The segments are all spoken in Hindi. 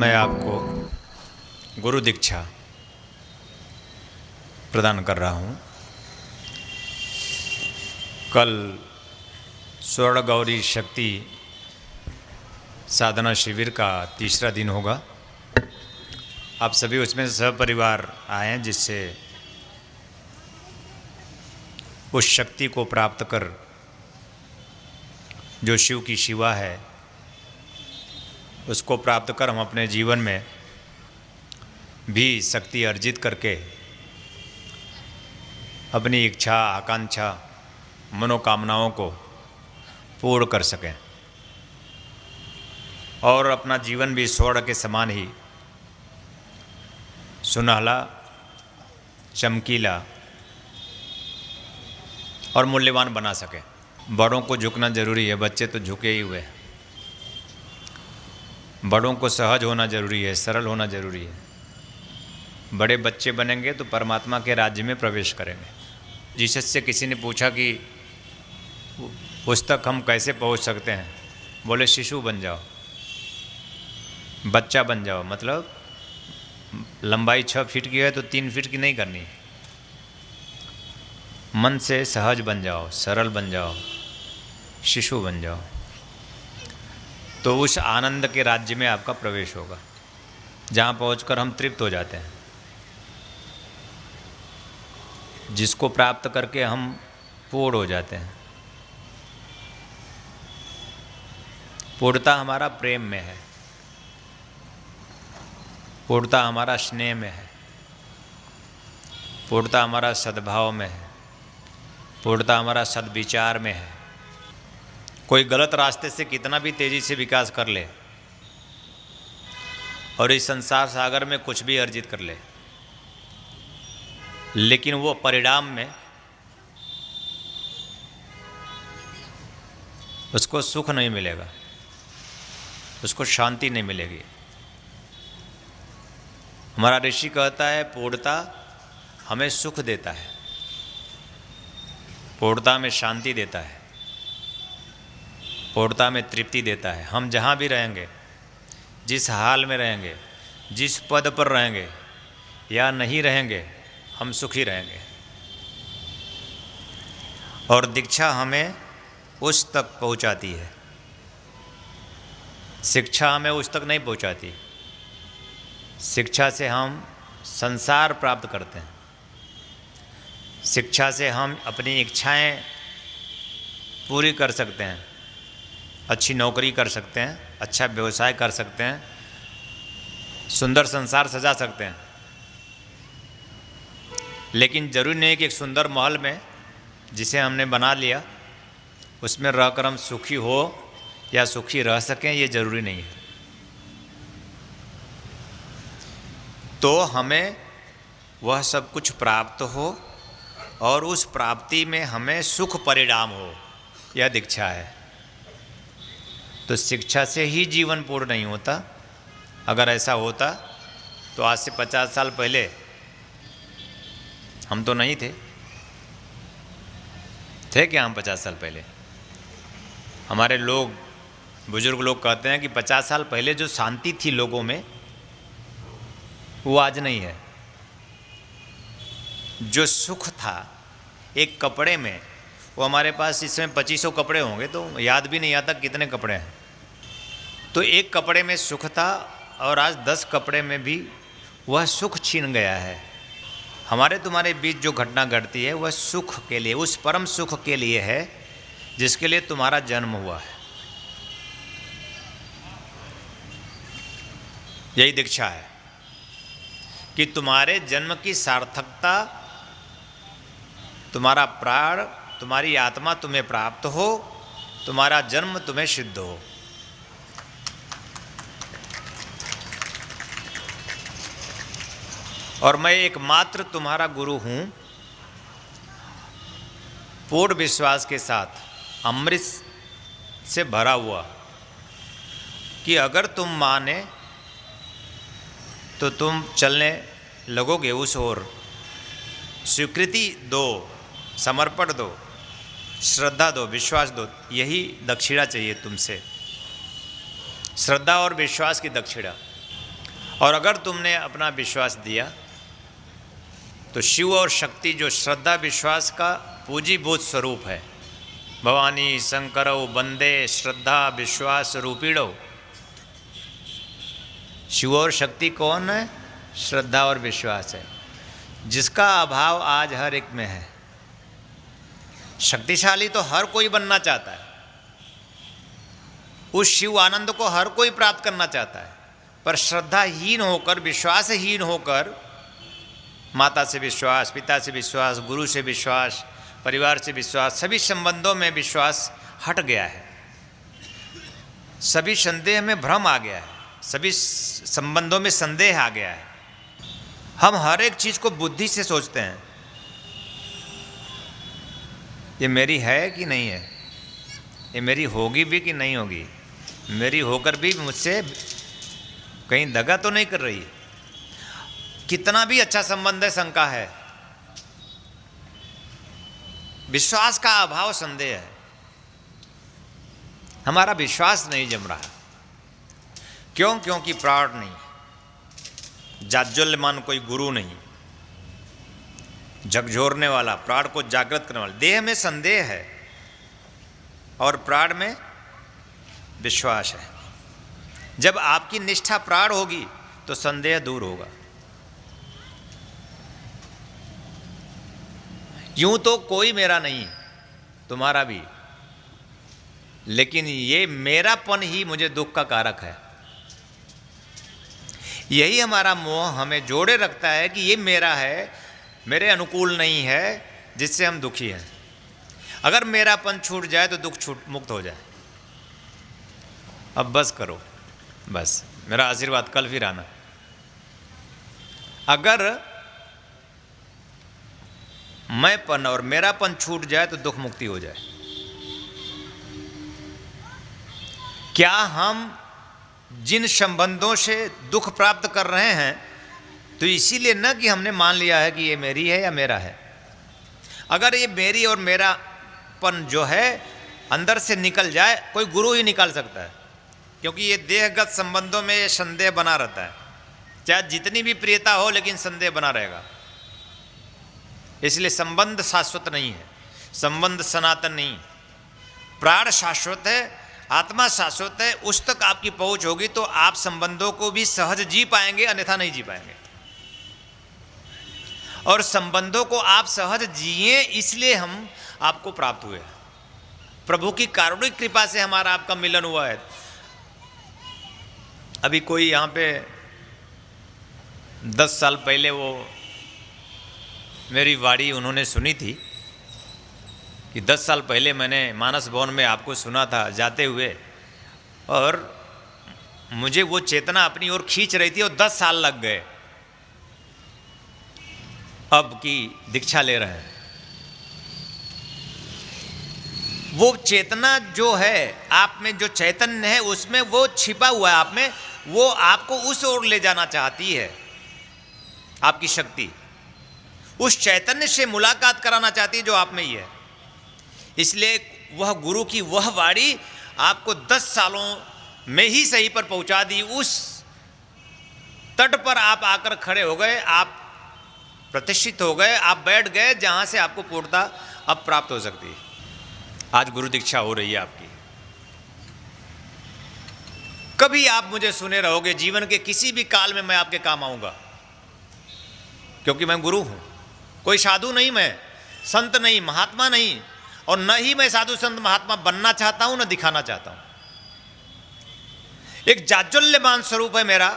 मैं आपको गुरु दीक्षा प्रदान कर रहा हूँ। कल स्वर्ण गौरी शक्ति साधना शिविर का तीसरा दिन होगा। आप सभी उसमें सपरिवार आए हैं, जिससे उस शक्ति को प्राप्त कर जो शिव की शिवा है उसको प्राप्त कर हम अपने जीवन में भी शक्ति अर्जित करके अपनी इच्छा, आकांक्षा, मनोकामनाओं को पूर्ण कर सकें और अपना जीवन भी स्वर्ण के समान ही सुनहला, चमकीला और मूल्यवान बना सकें। बड़ों को झुकना जरूरी है, बच्चे तो झुके ही हुए हैं। बड़ों को सहज होना जरूरी है, सरल होना जरूरी है। बड़े बच्चे बनेंगे तो परमात्मा के राज्य में प्रवेश करेंगे। जीसस से किसी ने पूछा कि उस तक हम कैसे पहुंच सकते हैं? बोले शिशु बन जाओ, बच्चा बन जाओ। मतलब लंबाई 6 फीट की है तो 3 फीट की नहीं करनी है। मन से सहज बन जाओ, सरल बन जाओ, शिशु बन जाओ, तो उस आनंद के राज्य में आपका प्रवेश होगा, जहाँ पहुंचकर हम तृप्त हो जाते हैं, जिसको प्राप्त करके हम पूर्ण हो जाते हैं। पूर्णता हमारा प्रेम में है, पूर्णता हमारा स्नेह में है, पूर्णता हमारा सद्भाव में है, पूर्णता हमारा सद्विचार में है। कोई गलत रास्ते से कितना भी तेजी से विकास कर ले और इस संसार सागर में कुछ भी अर्जित कर ले, लेकिन वो परिणाम में उसको सुख नहीं मिलेगा, उसको शांति नहीं मिलेगी। हमारा ऋषि कहता है पूर्णता हमें सुख देता है, पूर्णता में शांति देता है, पूर्णता में तृप्ति देता है। हम जहाँ भी रहेंगे, जिस हाल में रहेंगे, जिस पद पर रहेंगे या नहीं रहेंगे, हम सुखी रहेंगे। और दीक्षा हमें उस तक पहुँचाती है, शिक्षा हमें उस तक नहीं पहुँचाती। शिक्षा से हम संसार प्राप्त करते हैं, शिक्षा से हम अपनी इच्छाएं पूरी कर सकते हैं, अच्छी नौकरी कर सकते हैं, अच्छा व्यवसाय कर सकते हैं, सुंदर संसार सजा सकते हैं। लेकिन ज़रूरी नहीं कि एक सुंदर महल में जिसे हमने बना लिया उसमें रहकर हम सुखी हो या सुखी रह सकें, ये ज़रूरी नहीं है। तो हमें वह सब कुछ प्राप्त हो और उस प्राप्ति में हमें सुख परिणाम हो, यह दीक्षा है। तो शिक्षा से ही जीवन पूर्ण नहीं होता। अगर ऐसा होता तो आज से 50 साल पहले हम तो नहीं थे क्या? हम 50 साल पहले, हमारे लोग, बुजुर्ग लोग कहते हैं कि 50 साल पहले जो शांति थी लोगों में वो आज नहीं है। जो सुख था एक कपड़े में, वो हमारे पास इस समय 2500 कपड़े होंगे तो याद भी नहीं आता कितने कपड़े हैं। तो एक कपड़े में सुख था और आज 10 कपड़े में भी वह सुख छीन गया है। हमारे तुम्हारे बीच जो घटना घटती है वह सुख के लिए, उस परम सुख के लिए है जिसके लिए तुम्हारा जन्म हुआ है। यही दीक्षा है कि तुम्हारे जन्म की सार्थकता, तुम्हारा प्राण, तुम्हारी आत्मा तुम्हें प्राप्त हो, तुम्हारा जन्म तुम्हें सिद्ध हो। और मैं एकमात्र तुम्हारा गुरु हूँ, पूर्ण विश्वास के साथ, अमृत से भरा हुआ, कि अगर तुम माने तो तुम चलने लगोगे उस ओर। स्वीकृति दो, समर्पण दो, श्रद्धा दो, विश्वास दो। यही दक्षिणा चाहिए तुमसे, श्रद्धा और विश्वास की दक्षिणा। और अगर तुमने अपना विश्वास दिया तो शिव और शक्ति जो श्रद्धा विश्वास का पूंजीभूत स्वरूप है, भवानी शंकरौ बंदे श्रद्धा विश्वास रूपीणौ। शिव और शक्ति कौन है? श्रद्धा और विश्वास है, जिसका अभाव आज हर एक में है। शक्तिशाली तो हर कोई बनना चाहता है, उस शिव आनंद को हर कोई प्राप्त करना चाहता है, पर श्रद्धाहीन होकर, विश्वासहीन होकर, माता से विश्वास, पिता से विश्वास, गुरु से विश्वास, परिवार से विश्वास, सभी संबंधों में विश्वास हट गया है। सभी संदेह में भ्रम आ गया है, सभी संबंधों में संदेह आ गया है। हम हर एक चीज़ को बुद्धि से सोचते हैं, ये मेरी है कि नहीं है, ये मेरी होगी भी कि नहीं होगी, मेरी होकर भी मुझसे कहीं दगा तो नहीं कर रही। कितना भी अच्छा संबंध है, शंका है, विश्वास का अभाव, संदेह है, हमारा विश्वास नहीं जम रहा। क्यों? क्योंकि प्राण नहीं, जाज्वल्यमान कोई गुरु नहीं, झकझोरने वाला, प्राण को जागृत करने वाला। देह में संदेह है और प्राण में विश्वास है। जब आपकी निष्ठा प्राण होगी तो संदेह दूर होगा। यूं तो कोई मेरा नहीं, तुम्हारा भी, लेकिन ये मेरापन ही मुझे दुख का कारक है। यही हमारा मोह हमें जोड़े रखता है कि ये मेरा है, मेरे अनुकूल नहीं है, जिससे हम दुखी हैं। अगर मेरापन छूट जाए तो दुख मुक्त हो जाए। अब बस करो, बस मेरा आशीर्वाद, कल फिर आना। अगर मैंपन और मेरापन छूट जाए तो दुख मुक्ति हो जाए। क्या हम जिन संबंधों से दुख प्राप्त कर रहे हैं तो इसीलिए न कि हमने मान लिया है कि ये मेरी है या मेरा है। अगर ये मेरी और मेरापन जो है अंदर से निकल जाए, कोई गुरु ही निकाल सकता है, क्योंकि ये देहगत संबंधों में ये संदेह बना रहता है। चाहे जितनी भी प्रियता हो, लेकिन संदेह बना रहेगा। इसलिए संबंध शाश्वत नहीं है, संबंध सनातन नहीं। प्राण शाश्वत है, आत्मा शाश्वत है। उस तक आपकी पहुंच होगी तो आप संबंधों को भी सहज जी पाएंगे, अन्यथा नहीं जी पाएंगे। और संबंधों को आप सहज जिए, इसलिए हम आपको प्राप्त हुए। प्रभु की कारुणिक कृपा से हमारा आपका मिलन हुआ है। अभी कोई यहाँ पे 10 साल पहले वो मेरी वाणी उन्होंने सुनी थी कि 10 साल पहले मैंने मानस भवन में आपको सुना था जाते हुए, और मुझे वो चेतना अपनी ओर खींच रही थी और 10 साल लग गए। अब की दीक्षा ले रहे हैं। वो चेतना जो है आप में, जो चैतन्य है उसमें, वो छिपा हुआ है आप में, वो आपको उस ओर ले जाना चाहती है। आपकी शक्ति उस चैतन्य से मुलाकात कराना चाहती है जो आप में ही है। इसलिए वह गुरु की वह वाणी आपको 10 सालों में ही सही पर पहुंचा दी। उस तट पर आप आकर खड़े हो गए, आप प्रतिष्ठित हो गए, आप बैठ गए जहां से आपको पूर्णता अब प्राप्त हो सकती है। आज गुरु दीक्षा हो रही है आपकी। कभी आप मुझे सुने रहोगे, जीवन के किसी भी काल में मैं आपके काम आऊंगा, क्योंकि मैं गुरु हूं। कोई साधु नहीं, मैं संत नहीं, महात्मा नहीं, और न ही मैं साधु संत महात्मा बनना चाहता हूं, न दिखाना चाहता हूं। एक जाज्वल्यमान स्वरूप है मेरा,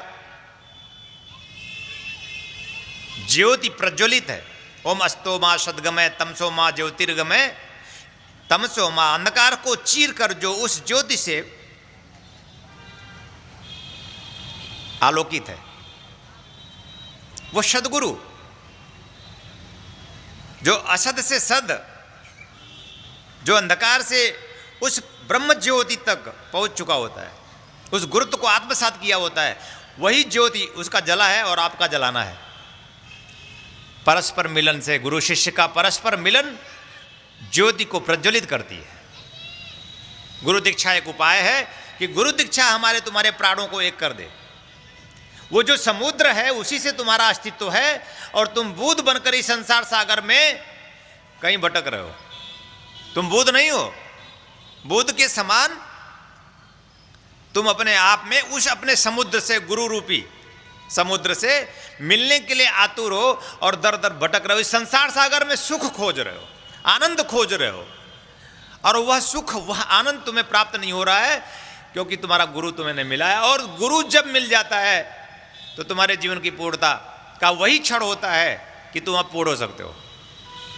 ज्योति प्रज्वलित है। ओम अस्तो मां सद्गमय तमसो मां ज्योतिर्गमय, तमसो मां अंधकार को चीर कर जो उस ज्योति से आलोकित है, वो सदगुरु जो असद से सद, जो अंधकार से उस ब्रह्म ज्योति तक पहुंच चुका होता है, उस गुरुत्व को आत्मसात किया होता है, वही ज्योति उसका जला है और आपका जलाना है। परस्पर मिलन से, गुरु शिष्य का परस्पर मिलन ज्योति को प्रज्वलित करती है। गुरु दीक्षा एक उपाय है कि गुरु दीक्षा हमारे तुम्हारे प्राणों को एक कर दे। वो जो समुद्र है उसी से तुम्हारा अस्तित्व है, और तुम बूंद बनकर इस संसार सागर में कहीं भटक रहे हो। तुम बूंद नहीं हो, बूंद के समान तुम अपने आप में उस अपने समुद्र से, गुरु रूपी समुद्र से मिलने के लिए आतुर हो और दर दर भटक रहे हो। इस संसार सागर में सुख खोज रहे हो, आनंद खोज रहे हो, और वह सुख, वह आनंद तुम्हें प्राप्त नहीं हो रहा है क्योंकि तुम्हारा गुरु तुम्हें नहीं मिला है। और गुरु जब मिल जाता है तो तुम्हारे जीवन की पूर्णता का वही क्षण होता है कि तुम अब पूर्ण हो सकते हो।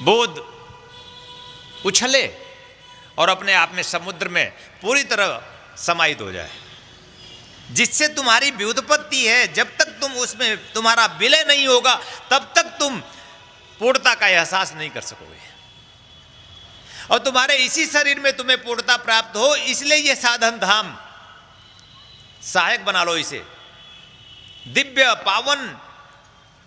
बोध उछले और अपने आप में समुद्र में पूरी तरह समाहित हो जाए, जिससे तुम्हारी व्युत्पत्ति है। जब तक तुम उसमें तुम्हारा विलय नहीं होगा तब तक तुम पूर्णता का एहसास नहीं कर सकोगे। और तुम्हारे इसी शरीर में तुम्हें पूर्णता प्राप्त हो, इसलिए यह साधन धाम सहायक बना लो इसे। दिव्य पावन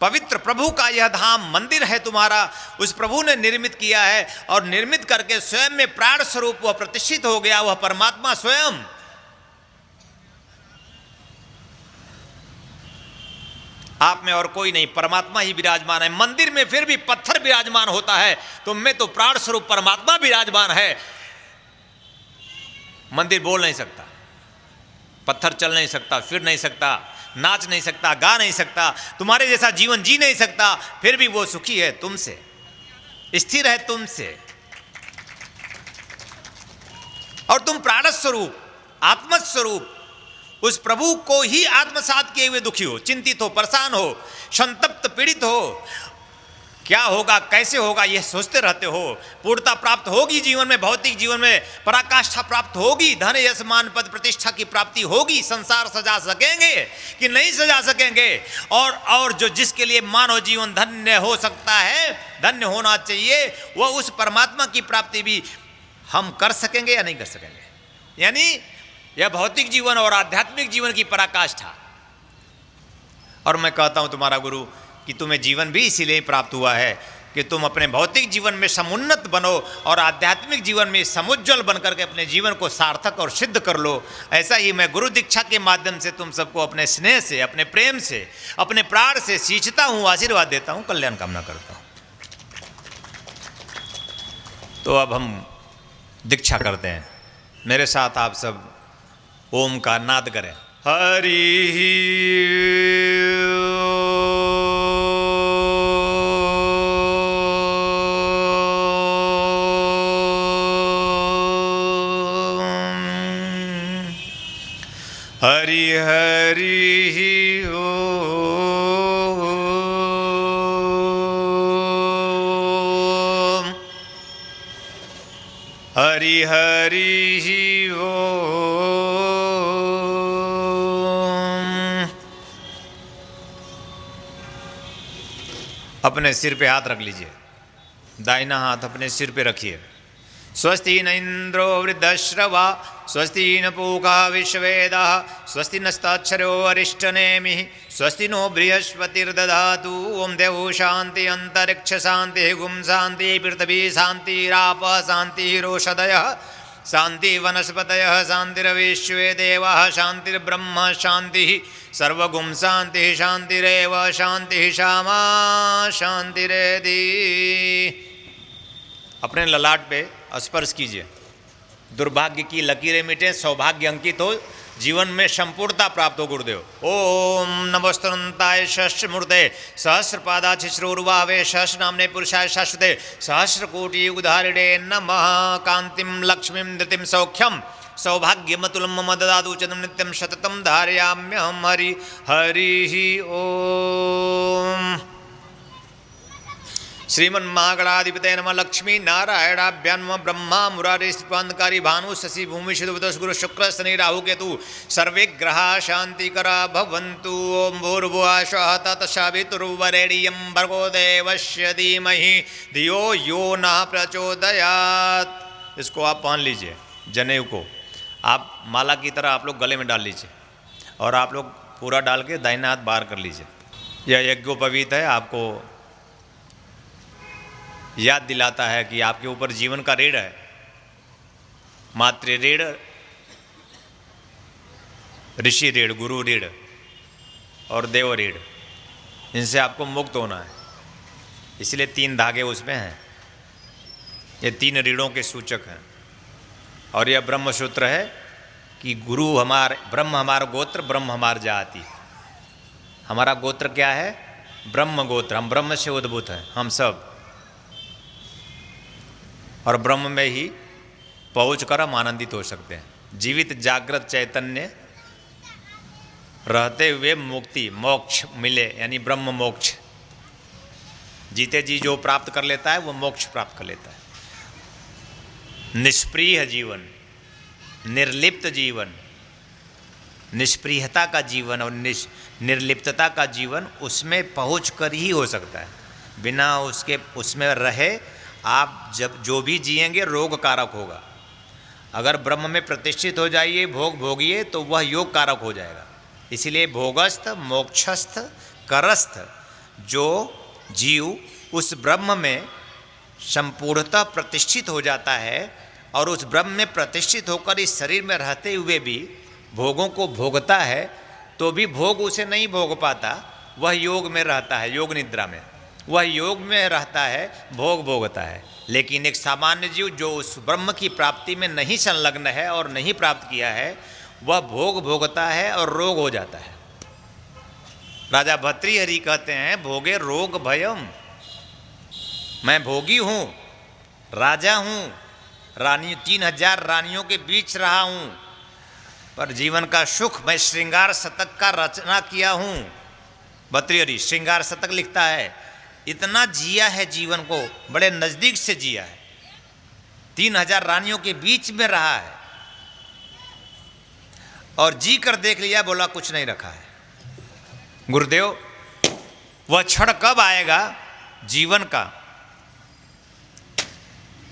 पवित्र प्रभु का यह धाम मंदिर है तुम्हारा, उस प्रभु ने निर्मित किया है, और निर्मित करके स्वयं में प्राण स्वरूप वह प्रतिष्ठित हो गया, वह परमात्मा स्वयं। आप में और कोई नहीं, परमात्मा ही विराजमान है। मंदिर में फिर भी पत्थर विराजमान होता है, तुम में तो प्राण स्वरूप परमात्मा विराजमान है। मंदिर बोल नहीं सकता, पत्थर चल नहीं सकता, फिर नहीं सकता, नाच नहीं सकता, गा नहीं सकता, तुम्हारे जैसा जीवन जी नहीं सकता, फिर भी वो सुखी है तुमसे, स्थिर है तुमसे। और तुम प्राण स्वरूप, आत्म स्वरूप उस प्रभु को ही आत्मसात किए हुए दुखी हो, चिंतित हो, परेशान हो, संतप्त पीड़ित हो। क्या होगा, कैसे होगा, यह सोचते रहते हो। पूर्णता प्राप्त होगी जीवन में, भौतिक जीवन में पराकाष्ठा प्राप्त होगी, धन यश मान पद प्रतिष्ठा की प्राप्ति होगी। संसार सजा सकेंगे कि नहीं सजा सकेंगे? और जो जिसके लिए मानव जीवन धन्य हो सकता है, धन्य होना चाहिए, वह उस परमात्मा की प्राप्ति भी हम कर सकेंगे या नहीं कर सकेंगे? यानी यह भौतिक जीवन और आध्यात्मिक जीवन की पराकाष्ठा। और मैं कहता हूं तुम्हारा गुरु कि तुम्हें जीवन भी इसीलिए प्राप्त हुआ है कि तुम अपने भौतिक जीवन में समुन्नत बनो और आध्यात्मिक जीवन में समुज्ज्वल बनकर के अपने जीवन को सार्थक और सिद्ध कर लो। ऐसा ही मैं गुरु दीक्षा के माध्यम से तुम सबको अपने स्नेह से, अपने प्रेम से, अपने प्राण से सींचता हूं, आशीर्वाद देता हूं, कल्याण कामना करता हूं। तो अब हम दीक्षा करते हैं। मेरे साथ आप सब ओम का नाद करें। हरि हरि हरि ओम हरि हरि ओम। अपने सिर पे हाथ रख लीजिए, दाहिना हाथ अपने सिर पे रखिए। स्वस्ति न इंद्रो वृद्धश्रवा स्वस्ति न पूका विश्ववेदः स्वस्ति नस्ताक्षरो अरिष्टनेमिः स्वस्ति नो बृहस्पतिर्दधातु। ओम देवो शांति अंतरिक्ष शांति गुम शांति पृथ्वी शांतिराप शांतिरोषधयः शांति वनस्पतयः शांतिर्विश्वे देवाः शांतिर्ब्रह्म शांतिः सर्वगुम शांति शांतिरेव शांति शामा शांतिरेधि। अपने ललाट पे स्पर्श कीजिए, दुर्भाग्य की लकीरें मिटे, सौभाग्य अंकित हो, जीवन में संपूर्णता प्राप्त हो। गुरुदेव ओम नमोस्तुताय सहस्रमूर्ते सहस्रपादाचिश्रोर्वावे सहस्र नामने पुरुषाय शाश्वते सहस्रकोटि उदाहरिणे नमः। कांतिम लक्ष्मीं धृतिं सौख्यम सौभाग्यमतुलं मम ददातु च नित्यं सततं धारयाम्यहं। हरि हरि ओम। श्रीमन्महागणाधिपतये नमः। लक्ष्मी नारायणाभ्यां नमः। ब्रह्मा मुरारी स्थिपान्धकारी भानु शशि भूमि शुद्ध गुरु शुक्र शनि राहु केतु सर्वे ग्रहा शांतिकरा भवन्तु। ओम भूर्भुवः स्वः तत्सवितुर्वरेण्यं भर्गो देवस्य धीमहि धियो यो नः प्रचोदयात्। इसको आप पहन लीजिए, जनेऊ को आप माला की तरह आप लोग गले में डाल लीजिए, और आप लोग पूरा डाल के दाहिना हाथ बाहर कर लीजिए। यह यज्ञोपवीत है, आपको याद दिलाता है कि आपके ऊपर जीवन का ऋण है, मातृ ऋण, ऋषि ऋण, गुरु ऋण, और देवरीढ़, इनसे आपको मुक्त होना है। इसलिए 3 धागे उसमें हैं, ये 3 रीढ़ों के सूचक हैं। और यह ब्रह्म सूत्र है कि गुरु हमार ब्रह्म हमारा गोत्र, ब्रह्म हमार जाति। हमारा गोत्र क्या है? ब्रह्म गोत्र। हम ब्रह्म से उद्भूत हैं हम सब, और ब्रह्म में ही पहुँच कर हम आनंदित हो सकते हैं। जीवित जागृत चैतन्य रहते हुए मुक्ति मोक्ष मिले, यानी ब्रह्म मोक्ष। जीते जी जो प्राप्त कर लेता है वो मोक्ष प्राप्त कर लेता है। निष्प्रिय जीवन, निर्लिप्त जीवन, निष्प्रियता का जीवन और निर्लिप्तता का जीवन उसमें पहुँच कर ही हो सकता है। बिना उसके उसमें रहे आप जब जो भी जिएंगे रोग कारक होगा। अगर ब्रह्म में प्रतिष्ठित हो जाइए, भोग भोगिए, तो वह योग कारक हो जाएगा। इसीलिए भोगस्थ मोक्षस्थ करस्थ जो जीव उस ब्रह्म में संपूर्णतः प्रतिष्ठित हो जाता है और उस ब्रह्म में प्रतिष्ठित होकर इस शरीर में रहते हुए भी भोगों को भोगता है, तो भी भोग उसे नहीं भोग पाता। वह योग में रहता है, योग निद्रा में वह योग में रहता है, भोग भोगता है। लेकिन एक सामान्य जीव जो उस ब्रह्म की प्राप्ति में नहीं संलग्न है और नहीं प्राप्त किया है, वह भोग भोगता है और रोग हो जाता है। राजा भर्तृहरि कहते हैं, भोगे रोग भयम। मैं भोगी हूँ, राजा हूँ, रानी 3000 रानियों के बीच रहा हूँ, पर जीवन का सुख मैं श्रृंगार शतक का रचना किया हूँ। भर्तृहरि श्रृंगार शतक लिखता है, इतना जिया है जीवन को, बड़े नज़दीक से जिया है, 3000 रानियों के बीच में रहा है और जी कर देख लिया, बोला कुछ नहीं रखा है। गुरुदेव, वह क्षण कब आएगा जीवन का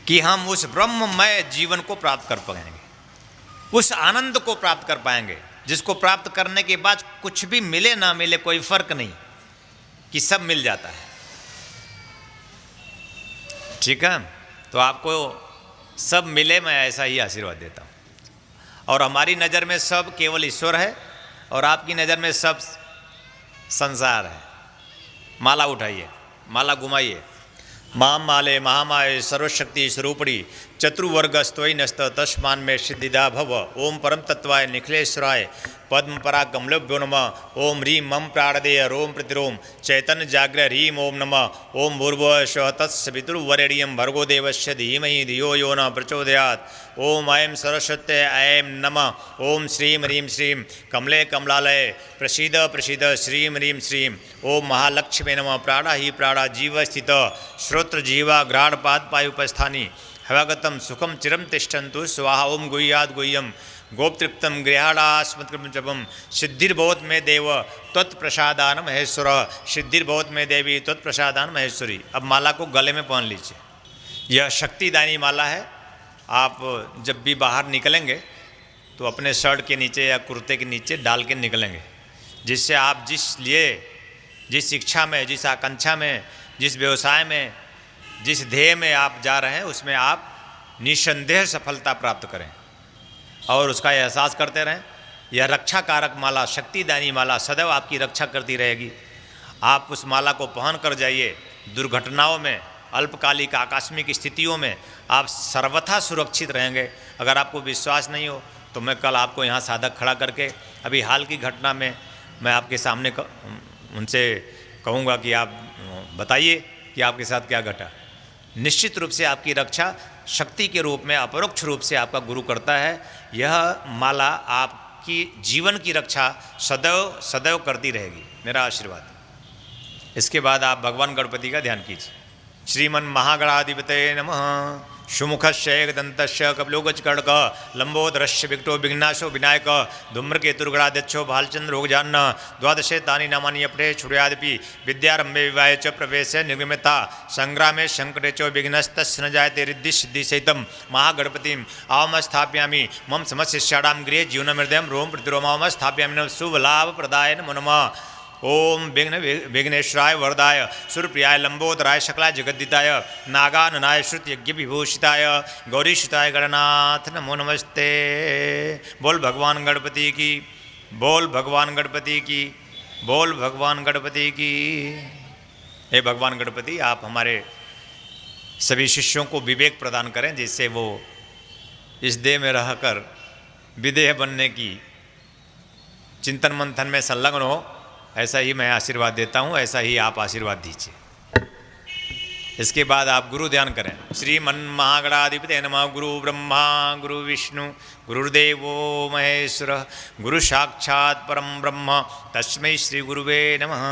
कि हम उस ब्रह्ममय जीवन को प्राप्त कर पाएंगे, उस आनंद को प्राप्त कर पाएंगे जिसको प्राप्त करने के बाद कुछ भी मिले ना मिले कोई फर्क नहीं, कि सब मिल जाता है। ठीक है, तो आपको सब मिले, मैं ऐसा ही आशीर्वाद देता हूँ। और हमारी नज़र में सब केवल ईश्वर है और आपकी नज़र में सब संसार है। माला उठाइए, माला घुमाइए। माम माले महामाये सर्वशक्ति स्वरूपड़ी चतुर्वर्गस्तोय नस्त तस्मान में सिद्धिदा भव। ओम परम तत्वाय निखिलेश्वराय पद्म पराकमलभ्यो नमः। ओम ह्रीं मम प्राणदेय रोम प्रतिरोम चैतन्य जाग्र ह्रीं ओम नमः। ओम भूर्भुवः स्वः तत्सवितुर्वरेण्यं भर्गो देवस्य धीमहि धियो यो न प्रचोदयात्। ओम ऐं सरस्वत्यै ऐं नमः। ओम श्रीं ह्रीं श्रीं कमले कमलालये प्रसीद प्रसीद श्रीं ह्रीं श्रीं। ओम महालक्ष्मी नमः। प्राणा ही प्राणा जीव स्थित श्रोत्र जीवा घ्राण पाद पायुपस्थानी हवागतम सुखम चिरम तिष्ठन्तु स्वाहा। ओम गुह्याद गुह्यम गोपतृप्तम गृहाणास्मत्कृपम जपम सिद्धिर्भवत में देव त्वत्प्रसादान महेश्वर। सिद्धिर्भवत में देवी त्वत्प्रसादान महेश्वरी। अब माला को गले में पहन लीजिए। यह शक्तिदायी माला है। आप जब भी बाहर निकलेंगे तो अपने शर्ट के नीचे या कुर्ते के नीचे डाल के निकलेंगे, जिससे आप जिस इच्छा में, जिस आकांक्षा में, जिस व्यवसाय में, जिस ध्येय में आप जा रहे हैं उसमें आप निसंदेह सफलता प्राप्त करें और उसका एहसास करते रहें। यह रक्षा कारक माला, शक्तिदायी माला सदैव आपकी रक्षा करती रहेगी। आप उस माला को पहन कर जाइए। दुर्घटनाओं में, अल्पकालिक आकस्मिक स्थितियों में आप सर्वथा सुरक्षित रहेंगे। अगर आपको विश्वास नहीं हो तो मैं कल आपको यहाँ साधक खड़ा करके अभी हाल की घटना में मैं आपके सामने उनसे कहूँगा कि आप बताइए कि आपके साथ क्या घटा। निश्चित रूप से आपकी रक्षा शक्ति के रूप में, अपरोक्ष रूप से आपका गुरु करता है। यह माला आपकी जीवन की रक्षा सदैव सदैव करती रहेगी, मेरा आशीर्वाद। इसके बाद आप भगवान गणपति का ध्यान कीजिए। श्रीमन महागणाधिपतये नमः। सुमुखस्य एकदन्तस्य कपिलोगजकर्णक लंबोदरस्य विकटो विघ्नाशो विनायक धूम्रकेतुर्गणाध्यक्षो भालचंद्र रोगजान्न द्वादशे तानि नामानि अपठे छुर्यादपि विद्यारंभे विवाहे च प्रवेशे निर्गम्यता संग्रामे संकटे च विघ्नस्तस्य न जायते रिद्धि सिद्धि सहितं महागणपतिं आवमस्थापयामि। मम समस्याणां गृहे जीवनमृदयं रोम प्रतिरोमावम स्थापयामि। शुभ लाभ प्रदाय नमो नमः। ओम विघ्नेश्वराय वरदाय सुरप्रियाय लंबोदराय शकलाय जगद्दिताय नागाननाय श्रुत यज्ञ विभूषिताय गौरीसुताय गणनाथ नमो नमस्ते। बोल भगवान गणपति की, बोल भगवान गणपति की। बोल भगवान गणपति की। हे भगवान गणपति, आप हमारे सभी शिष्यों को विवेक प्रदान करें, जिससे वो इस देह में रहकर विदेह बनने की चिंतन मंथन में संलग्न हो। ऐसा ही मैं आशीर्वाद देता हूँ, ऐसा ही आप आशीर्वाद दीजिए। इसके बाद आप गुरु ध्यान करें। श्रीमन महागणाधिपते नमः। गुरु ब्रह्मा गुरु विष्णु गुरुर्देवो महेश्वर गुरु साक्षात् परम ब्रह्म तस्मै श्री गुरुवे नमः।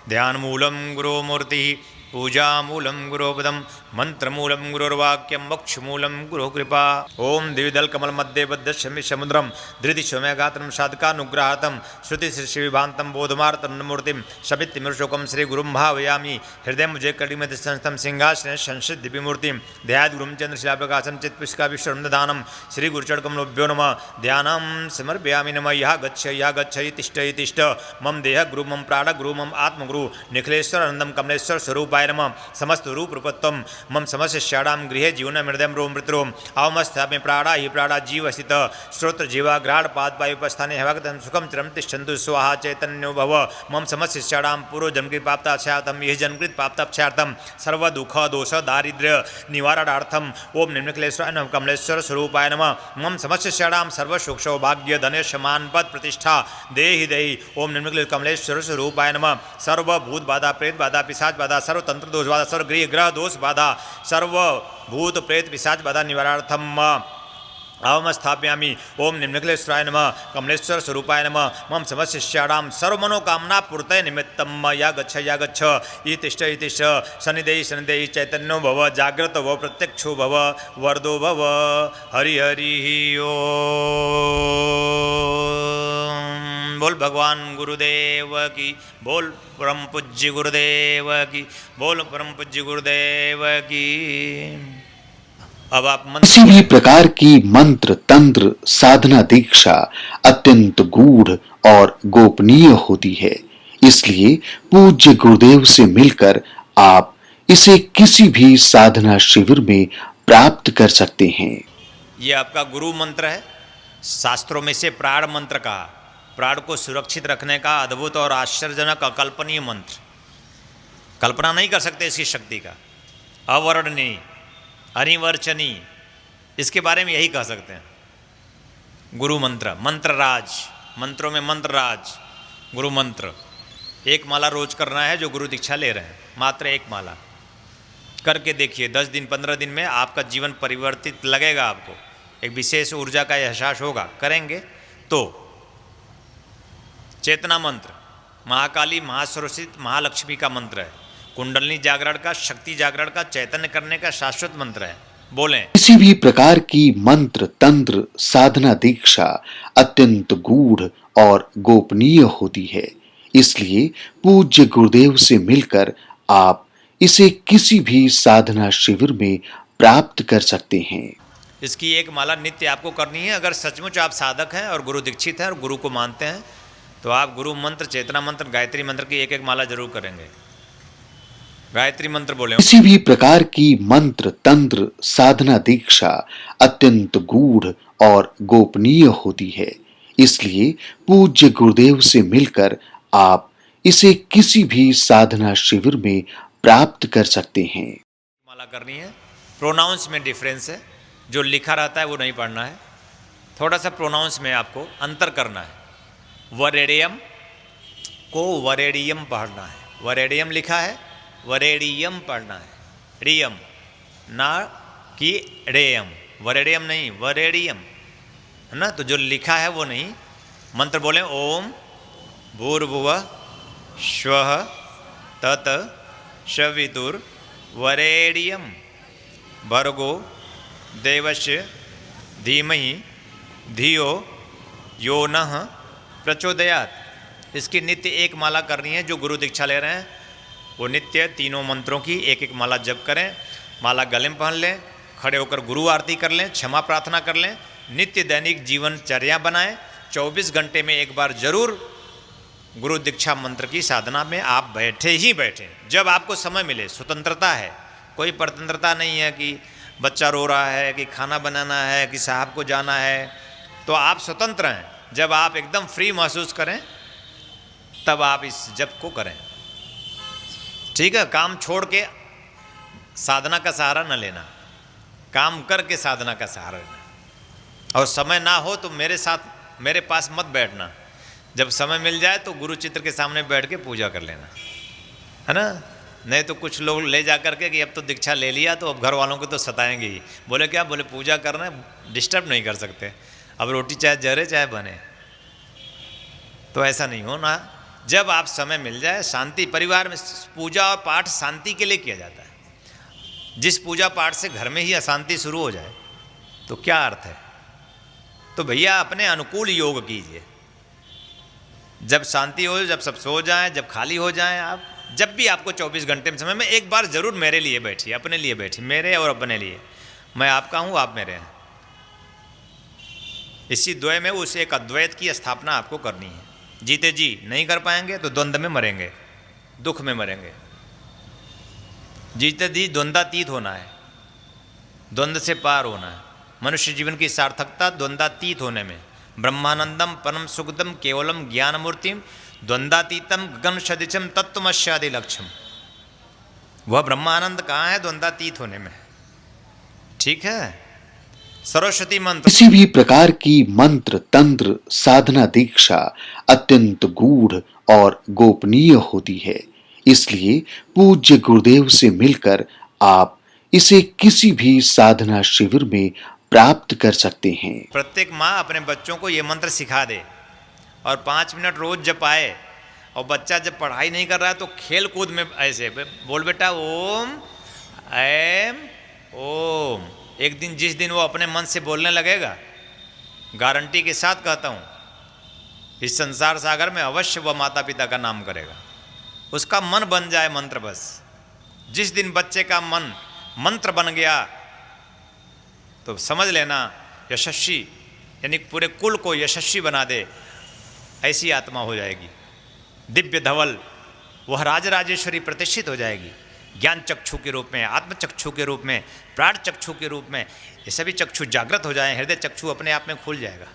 ध्यान मूलम गुरो मूर्ति पूजा मूलम गुरोपदम मंत्र मूलम गुरुर्वाक्यम मोक्ष मूलम गुरु कृपा। ओम द्विदल कमल मध्य बद्ध शमि समुद्रम धृति सौम्यगात्रम साधकानुग्रहार्थम श्रुति श्री विभांतम बोधमार्तमूर्तिम शबित्तिमृशोकम श्री गुरुम भावयामी। हृदय मुझे कटिमत संस्थम सिंहासन संसिद्ध दिव्यमूर्तिम ध्याद गुरुम चंद्र शिलाप्रकाशम चित्पुष्का विश्वदानम श्री गुरुचरणकमलोभ्यो नमः। ध्यानम समर्पयामि नमः। यह गच्छ तिष्ठ तिष्ठ मम देह गुरु मम प्राण गुरु मम आत्मगुरु निखिलेश्वर आनंदम कमलेश्वर स्वरूपाय नमः। समस्त रूप रूपत्वम मम समस्त श्याणाम गृह जीवन हृदय रोम मृत्रोम अवमस्थापि प्राणा ही प्राणा जीव स्थित श्रोत्र जीवा ग्राण पाद पायुपस्थाने हवागतम सुखम चिरम तिष्ठन्तु स्वाहा चैतन्यो भव। मम समस्त श्याणाम पूर्व जन्मकृत प्राप्ताक्षार्थम यह जन्मकृत प्राप्ताक्षार्थम सर्व दुख दोष दारिद्र्य निवारणार्थम ओम निम्नकलेश्वर नमः कमलेश्वर स्वरूपाय नमः। मम समस्त श्याणाम सर्व सुख सौभाग्य धनेश मान पद प्रतिष्ठा देहि देहि ओम निम्नकलेश्वर कमलेश्वर स्वरूपाय नमः। सर्वभूत बाधा प्रेत बाधा पिशाच बाधा सर्व तंत्र दोष बाधा सर्व गृह ग्रह दोष बाधा सर्व भूत प्रेत पिशाच बाधा निवारणार्थम अहम स्थापयामि। ओम निम्नकलेश्वराय नमः कमलेश्वर स्वरूपाय नमः। मम समस्त शिष्याणाम सर्व मनोकामना पूर्तये निमित्तम या गच्छ ये तिष्ठ शनिदेहि शनिदेहि चैतन्यो भव जाग्रत भव प्रत्यक्षो भव वरदो भव। हरि हरि ओम। बोल भगवान गुरुदेव की। बोल परम पूज्य गुरुदेव की। बोल परम पूज्य गुरुदेव की। अब आप किसी भी प्रकार की मंत्र तंत्र साधना दीक्षा अत्यंत गूढ़ और गोपनीय होती है, इसलिए पूज्य गुरुदेव से मिलकर आप इसे किसी भी साधना शिविर में प्राप्त कर सकते हैं। ये आपका गुरु मंत्र है। शास्त्रों में से प्राण मंत्र कहा। प्राण को सुरक्षित रखने का अद्भुत और आश्चर्यजनक अकल्पनीय मंत्र। कल्पना नहीं कर सकते इसकी शक्ति का। अवर्णनीय अनिवर्चनीय, इसके बारे में यही कह सकते हैं। गुरु मंत्र मंत्रराज, मंत्रों में मंत्रराज गुरु मंत्र। एक माला रोज करना है जो गुरु दीक्षा ले रहे हैं, मात्र एक माला करके देखिए। 10 दिन 15 दिन में आपका जीवन परिवर्तित लगेगा। आपको एक विशेष ऊर्जा का एहसास होगा। करेंगे तो चेतना मंत्र महाकाली महासरस्वती महालक्ष्मी का मंत्र है। कुंडलनी जागरण का, शक्ति जागरण का, चैतन्य करने का शाश्वत मंत्र है। बोलें। किसी भी प्रकार की मंत्र तंत्र साधना दीक्षा अत्यंत गूढ़ और गोपनीय होती है, इसलिए पूज्य गुरुदेव से मिलकर आप इसे किसी भी साधना शिविर में प्राप्त कर सकते हैं। इसकी एक माला नित्य आपको करनी है। अगर सचमुच आप साधक हैं और गुरु दीक्षित हैं और गुरु को मानते हैं तो आप गुरु मंत्र, चेतना मंत्र, गायत्री मंत्र की एक माला जरूर करेंगे। गायत्री मंत्र बोले। किसी भी प्रकार की मंत्र तंत्र साधना दीक्षा अत्यंत गूढ़ और गोपनीय होती है, इसलिए पूज्य गुरुदेव से मिलकर आप इसे किसी भी साधना शिविर में प्राप्त कर सकते हैं। माला करनी है। प्रोनाउंस में डिफरेंस है। जो लिखा रहता है वो नहीं पढ़ना है। थोड़ा सा प्रोनाउंस में आपको अंतर करना है। वरेडियम को वरेडियम पढ़ना है। वरेडियम लिखा है, वरेडियम पढ़ना है। रियम ना कि रेयम। वरेडियम नहीं, वरेडियम है ना। तो जो लिखा है वो नहीं। मंत्र बोले। ओम भूर्भुवः स्वः तत् सवितुर्वरेडियम भर्गो देवस्य धीमहि धियो यो नः प्रचोदयात्। इसकी नित्य एक माला करनी है। जो गुरु दीक्षा ले रहे हैं वो नित्य तीनों मंत्रों की एक एक माला जप करें। माला गले में पहन लें, खड़े होकर गुरु आरती कर लें, क्षमा प्रार्थना कर लें। नित्य दैनिक जीवनचर्या बनाएं। 24 घंटे में एक बार जरूर गुरु दीक्षा मंत्र की साधना में आप बैठे ही बैठे। जब आपको समय मिले। स्वतंत्रता है, कोई परतंत्रता नहीं है कि बच्चा रो रहा है, कि खाना बनाना है, कि साहब को जाना है। तो आप स्वतंत्र हैं। जब आप एकदम फ्री महसूस करें तब आप इस जप को करें। ठीक है, काम छोड़ के साधना का सहारा न लेना, काम करके साधना का सहारा लेना। और समय ना हो तो मेरे साथ मेरे पास मत बैठना, जब समय मिल जाए तो गुरु चित्र के सामने बैठ के पूजा कर लेना, है ना। नहीं तो कुछ लोग ले जा करके कि अब तो दीक्षा ले लिया तो अब घर वालों को तो सताएंगे ही। बोले क्या, बोले पूजा करना है, डिस्टर्ब नहीं कर सकते, अब रोटी चाहे जरे चाहे बने। तो ऐसा नहीं हो ना, जब आप समय मिल जाए, शांति परिवार में पूजा और पाठ शांति के लिए किया जाता है। जिस पूजा पाठ से घर में ही अशांति शुरू हो जाए तो क्या अर्थ है। तो भैया अपने अनुकूल योग कीजिए, जब शांति हो, जब सब सो जाएं, जब खाली हो जाएं, आप जब भी आपको 24 घंटे में समय में एक बार जरूर मेरे लिए बैठिए, अपने लिए बैठिए, मेरे और अपने लिए। मैं आपका हूँ, आप मेरे हैं। इसी द्वय में उस एक अद्वैत की स्थापना आपको करनी है। जीते जी नहीं कर पाएंगे तो द्वंद्व में मरेंगे, दुख में मरेंगे। जीते जी द्वंद्वातीत होना है, द्वंद्व से पार होना है। मनुष्य जीवन की सार्थकता द्वंद्वातीत होने में। ब्रह्मानंदम परम सुखदम केवलम ज्ञानमूर्तिम द्वंद्वातीतम गगन सदिशम तत्वमस्यादि लक्ष्यम। वह ब्रह्मानंद कहाँ है? द्वंद्वातीत होने में। ठीक है, सरस्वती मंत्र। किसी भी प्रकार की मंत्र तंत्र साधना दीक्षा अत्यंत गूढ़ और गोपनीय होती है, इसलिए पूज्य गुरुदेव से मिलकर आप इसे किसी भी साधना शिविर में प्राप्त कर सकते हैं। प्रत्येक माँ अपने बच्चों को ये मंत्र सिखा दे और 5 मिनट रोज जपाए। और बच्चा जब पढ़ाई नहीं कर रहा है तो खेल कूद में ऐसे बोल, बेटा ओम ऐम ओम। एक दिन जिस दिन वो अपने मन से बोलने लगेगा, गारंटी के साथ कहता हूँ, इस संसार सागर में अवश्य वह माता पिता का नाम करेगा। उसका मन बन जाए मंत्र बस। जिस दिन बच्चे का मन मंत्र बन गया तो समझ लेना यशस्वी, यानी पूरे कुल को यशस्वी बना दे, ऐसी आत्मा हो जाएगी। दिव्य धवल वह राजराजेश्वरी प्रतिष्ठित हो जाएगी, ज्ञान चक्षु के रूप में, आत्म चक्षु के रूप में, प्राण चक्षु के रूप में। ये सभी चक्षु जागृत हो जाए, हृदय चक्षु अपने आप में खुल जाएगा।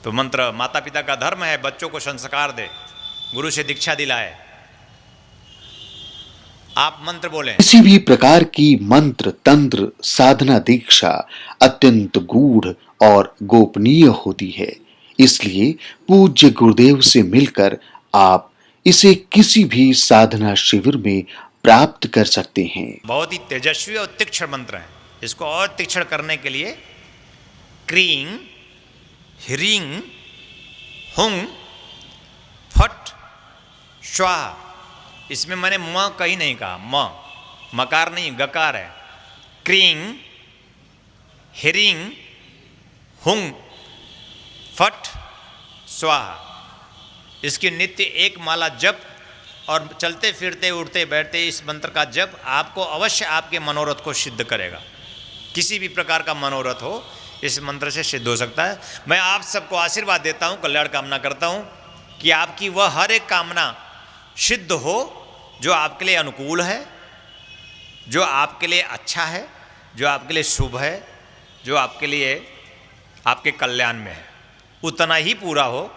तो मंत्र माता पिता का धर्म है, बच्चों को संस्कार दे, गुरु से दीक्षा दिलाए। आप मंत्र बोलें। किसी भी प्रकार की मंत्र तंत्र साधना दीक्षा अत्यंत गूढ़ और गोपनीय होती है, इसलिए पूज्य गुरुदेव से मिलकर आप इसे किसी भी साधना शिविर में प्राप्त कर सकते हैं। बहुत ही तेजस्वी और तीक्ष्ण मंत्र है। इसको और तीक्ष्ण करने के लिए क्रीं ह्रीं हुं फट स्वाहा, इसमें मैंने म कहीं नहीं कहा, म मकार नहीं गकार है। क्रीं ह्रीं हुं फट स्वाहा, इसकी नित्य एक माला जप और चलते फिरते उठते बैठते इस मंत्र का जप आपको अवश्य आपके मनोरथ को सिद्ध करेगा। किसी भी प्रकार का मनोरथ हो इस मंत्र से सिद्ध हो सकता है। मैं आप सबको आशीर्वाद देता हूँ, कल्याण कामना करता हूँ कि आपकी वह हर एक कामना सिद्ध हो जो आपके लिए अनुकूल है, जो आपके लिए अच्छा है, जो आपके लिए शुभ है, जो आपके लिए आपके कल्याण में है, उतना ही पूरा हो।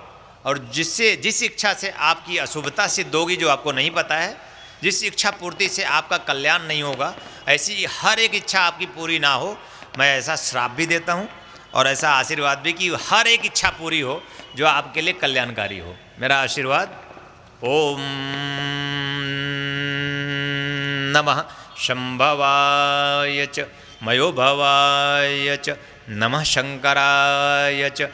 और जिस इच्छा से आपकी अशुभता सिद्ध होगी, जो आपको नहीं पता है, जिस इच्छा पूर्ति से आपका कल्याण नहीं होगा, ऐसी हर एक इच्छा आपकी पूरी ना हो, मैं ऐसा श्राप भी देता हूँ और ऐसा आशीर्वाद भी कि हर एक इच्छा पूरी हो जो आपके लिए कल्याणकारी हो। मेरा आशीर्वाद। ओम नमः शंभवाय च मयोभवाय च नमः शंकराय च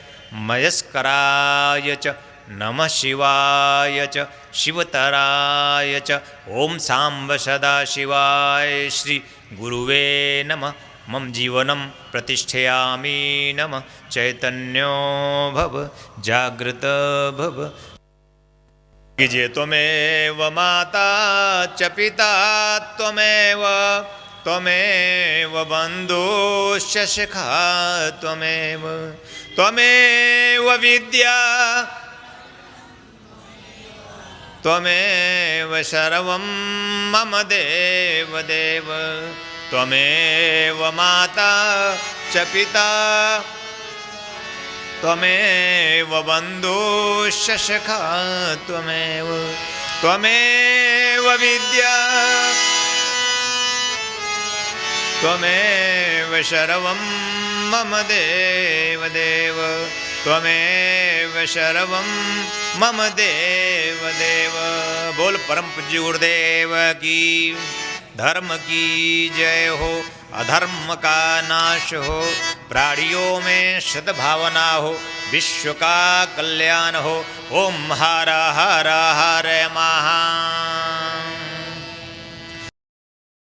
मयस्कराय च नमः शिवाय च शिवतराय च ओम सांब सदा शिवाय श्री गुरुवे नमः। मम जीवनं प्रतिष्ठयामि नमः। चैतन्यो भव जागृत भव। कीजिए त्वमेव माता च पिता त्वमेव, त्वमेव बन्धुश्च सखा त्वमेव, त्वमेव विद्या त्वमेव सर्वं मम देव देव। त्वमेव माता च पिता त्वमेव बन्धुश्च सखा त्वमेव त्वमेव विद्या त्वमेव सर्वं मम देव देव त्वमेव सर्वं मम देव देव। बोल परम पूज्य गुरुदेव की, धर्म की जय हो, अधर्म का नाश हो, प्राणियों में सद्भावना हो, विश्व का कल्याण हो। ओम हर हर हर महा